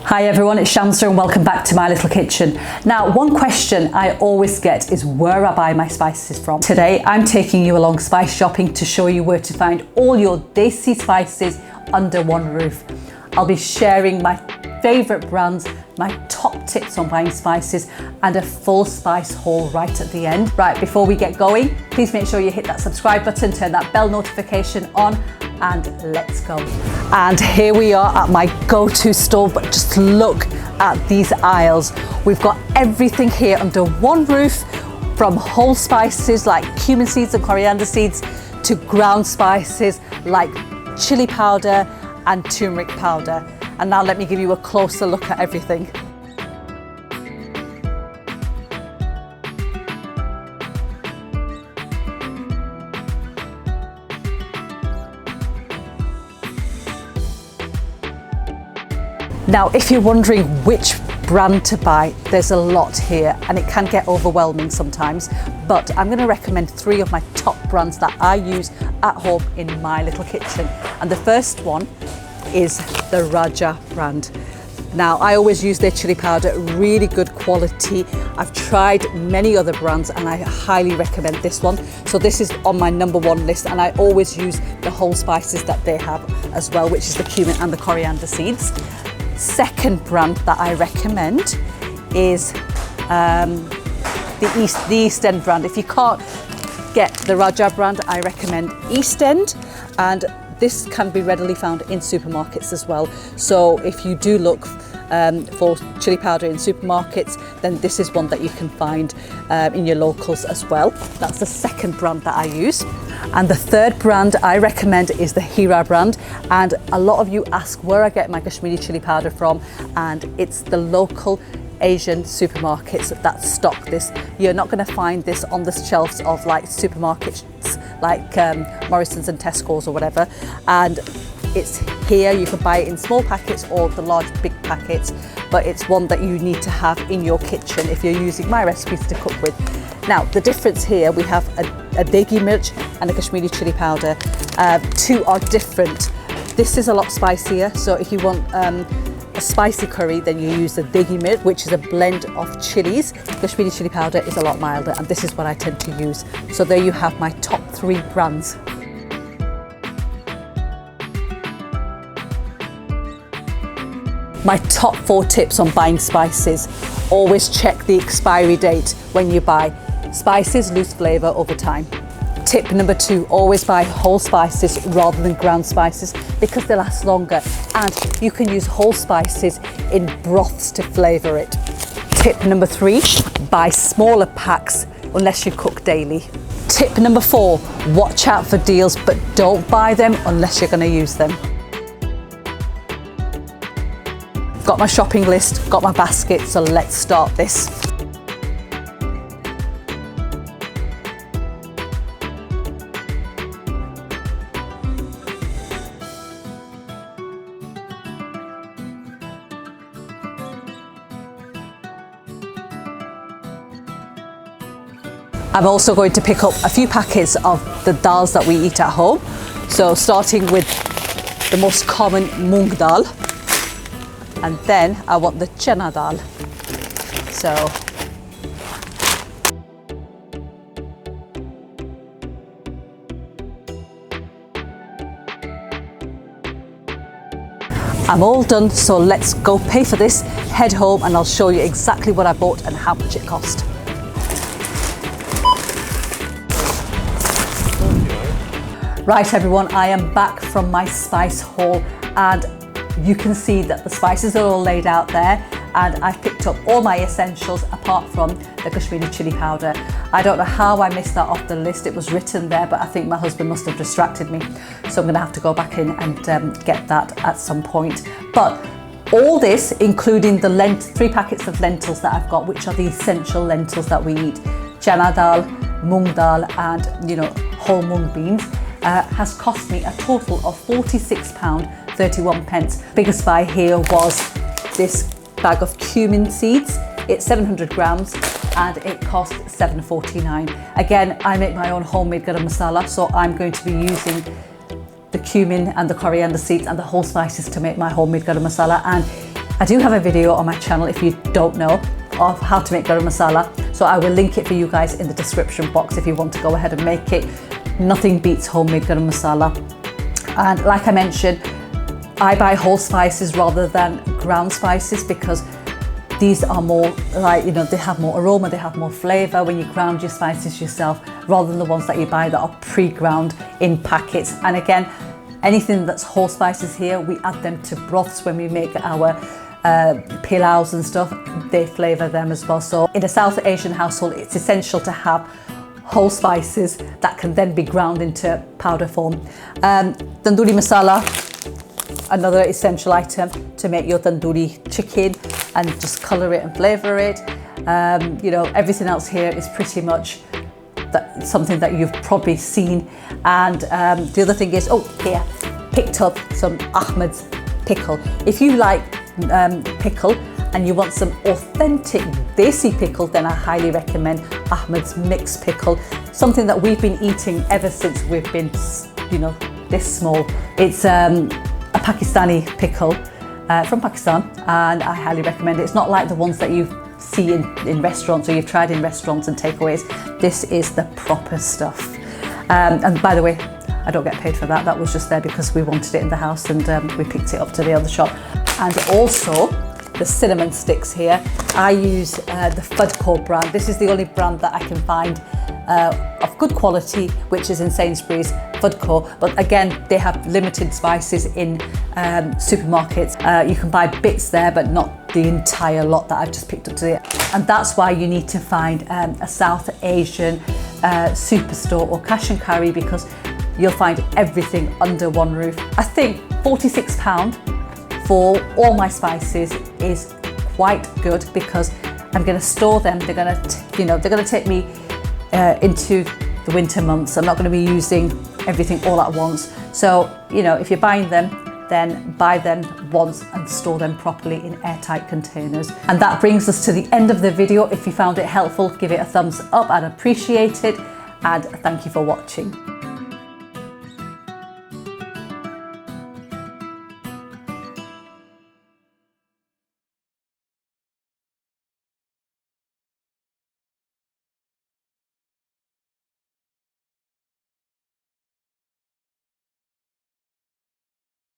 Hi everyone, it's Shamsa and welcome back to my little kitchen. Now, one question I always get is where I buy my spices from. Today, I'm taking you along spice shopping to show you where to find all your Desi spices under one roof. I'll be sharing my favourite brands, my top tips on buying spices and a full spice haul right at the end. Right, before we get going, please make sure you hit that subscribe button, turn that bell notification on, and let's go. And here we are at my go-to store, but just look at these aisles. We've got everything here under one roof, from whole spices like cumin seeds and coriander seeds to ground spices like chili powder and turmeric powder. And now let me give you a closer look at everything. Now, if you're wondering which brand to buy, there's a lot here and it can get overwhelming sometimes, but I'm going to recommend three of my top brands that I use at home in my little kitchen. And the first one is the Raja brand. Now, I always use their chili powder, really good quality. I've tried many other brands and I highly recommend this one. So this is on my number one list, and I always use the whole spices that they have as well, which is the cumin and the coriander seeds. Second brand that I recommend is the East End brand. If you can't get the Raja brand, I recommend East End, and this can be readily found in supermarkets as well. So if you do look for chili powder in supermarkets, then this is one that you can find in your locals as well. That's the second brand that I use. And the third brand I recommend is the Hira brand. And a lot of you ask where I get my Kashmiri chili powder from, and it's the local Asian supermarkets that stock this. You're not going to find this on the shelves of like supermarkets like Morrison's and Tesco's or whatever. And it's here, you can buy it in small packets or the large big packets, but it's one that you need to have in your kitchen if you're using my recipes to cook with. Now, the difference here, we have a Degi mirch and a Kashmiri chili powder. Two are different. This is a lot spicier, so if you want a spicy curry, then you use the Degi mirch, which is a blend of chilies. Kashmiri chili powder is a lot milder, and this is what I tend to use. So there you have my top three brands. My top 4 tips on buying spices. Always check the expiry date when you buy. Spices lose flavour over time. Tip number 2, always buy whole spices rather than ground spices because they last longer, and you can use whole spices in broths to flavour it. Tip number 3, buy smaller packs unless you cook daily. Tip number 4, watch out for deals, but don't buy them unless you're going to use them. Got my shopping list, got my basket, so let's start this. I'm also going to pick up a few packets of the dals that we eat at home. So starting with the most common moong dal. And then I want the chana dal. So I'm all done, so let's go pay for this, head home, and I'll show you exactly what I bought and how much it cost. Right everyone, I am back from my spice haul, and you can see that the spices are all laid out there, and I've picked up all my essentials apart from the Kashmiri chili powder. I don't know how I missed that off the list. It was written there, but I think my husband must have distracted me. So I'm gonna have to go back in and get that at some point. But all this, including the 3 packets of lentils that I've got, which are the essential lentils that we eat, chana dal, moong dal, and whole mung beans, has cost me a total of £46.31. Biggest buy here was this bag of cumin seeds. It's 700 grams and it cost £7.49. Again, I make my own homemade garam masala, so I'm going to be using the cumin and the coriander seeds and the whole spices to make my homemade garam masala. And I do have a video on my channel, if you don't know, of how to make garam masala. So I will link it for you guys in the description box if you want to go ahead and make it. Nothing beats homemade garam masala. And like I mentioned, I buy whole spices rather than ground spices because these are more like, you know, they have more aroma, they have more flavour when you ground your spices yourself, rather than the ones that you buy that are pre-ground in packets. And again, anything that's whole spices here, we add them to broths when we make our pilaus and stuff. They flavour them as well. So in a South Asian household, it's essential to have whole spices that can then be ground into powder form. Tandoori masala, another essential item to make your tandoori chicken and just colour it and flavour it. You know, everything else here is pretty much something that you've probably seen. And the other thing is, oh, here, picked up some Ahmed's pickle. If you like pickle and you want some authentic Desi pickle, then I highly recommend Ahmed's mixed pickle. Something that we've been eating ever since we've been, you know, this small. It's a Pakistani pickle from Pakistan, and I highly recommend it. It's not like the ones that you see in restaurants or you've tried in restaurants and takeaways. This is the proper stuff. And by the way, I don't get paid for that. That was just there because we wanted it in the house, and we picked it up today on the shop. And also the cinnamon sticks here. I use the Fudco brand. This is the only brand that I can find of good quality, which is in Sainsbury's, Fudco. But again, they have limited spices in supermarkets. You can buy bits there, but not the entire lot that I've just picked up today. And that's why you need to find a South Asian superstore or cash and carry, because you'll find everything under one roof. I think £46 for all my spices is quite good, because I'm going to store them. They're going to take me into the winter months. I'm not going to be using everything all at once. So, you know, if you're buying them, then buy them once and store them properly in airtight containers. And that brings us to the end of the video. If you found it helpful, give it a thumbs up. I'd appreciate it. And thank you for watching.